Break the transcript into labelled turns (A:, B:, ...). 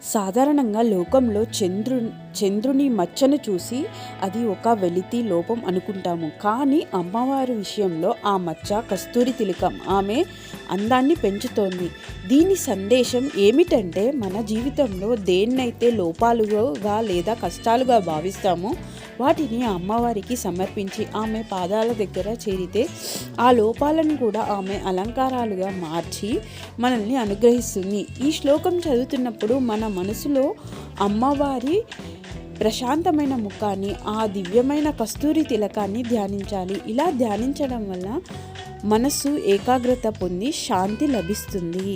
A: సాధారణంగా లోకంలో చంద్రుని మచ్చను చూసి అది ఒక వెలితి లోపం అనుకుంటాము. కానీ అమ్మవారి విషయంలో ఆ మచ్చ కస్తూరి తిలకం, ఆమె అందాన్ని పెంచుతోంది. దీని సందేశం ఏమిటంటే, మన జీవితంలో దేన్నైతే లోపాలుగా లేదా కష్టాలుగా భావిస్తామో వాటిని అమ్మవారికి సమర్పించి ఆమె పాదాల దగ్గర చేరితే ఆ లోపాలను కూడా ఆమె అలంకారాలుగా మార్చి మనల్ని అనుగ్రహిస్తుంది. ఈ శ్లోకం చదువుతున్నప్పుడు మన మనసులో అమ్మవారి ప్రశాంతమైన ముఖాన్ని, ఆ దివ్యమైన కస్తూరి తిలకాన్ని ధ్యానించాలి. ఇలా ధ్యానించడం వల్ల మనసు ఏకాగ్రత పొంది శాంతి లభిస్తుంది.